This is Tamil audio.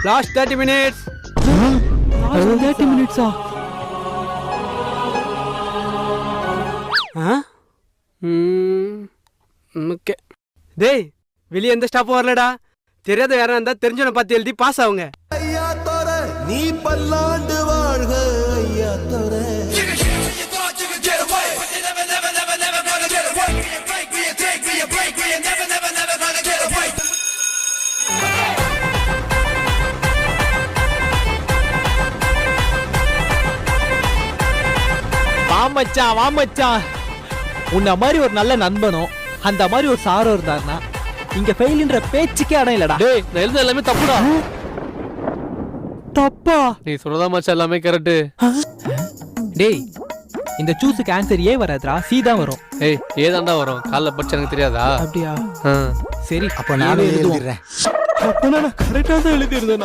Last 30 minutes. 30 மினிட்ஸா? ஓகே. டேய், வெளியே எந்த ஸ்டாப்பும் வரலடா. தெரியாத யாரா இருந்தா தெரிஞ்சவனை பார்த்து எழுதி பாஸ் ஆகுங்க. ஐயா தோர நீ பல்லாண்டு வாழ்க ஐயா தோர. வாமச்சான் உன்ன மாதிரி ஒரு நல்ல நண்பனோ அந்த மாதிரி ஒரு சாரோ இருந்தாருன்னா இங்க ஃபெயில்ன்ற பேச்சுக்கே இடம் இல்லடா. டேய், நான் எழுத எல்லாமே தப்புடா. தப்பா? நீ சொல்றதா மச்சான் எல்லாமே கரெக்ட். டேய், இந்த சூஸுக்கு ஆன்சர் ஏ வராதுடா, சி தான் வரும். ஏய், ஏதாண்டா வரும்? காலைல படிச்சு எனக்கு தெரியாதா? அப்படியா? ஆ. சரி, அப்ப நானே எழுதிடுறேன். அப்ப நான் கரெக்டா தான் எழுதிருந்தேன்.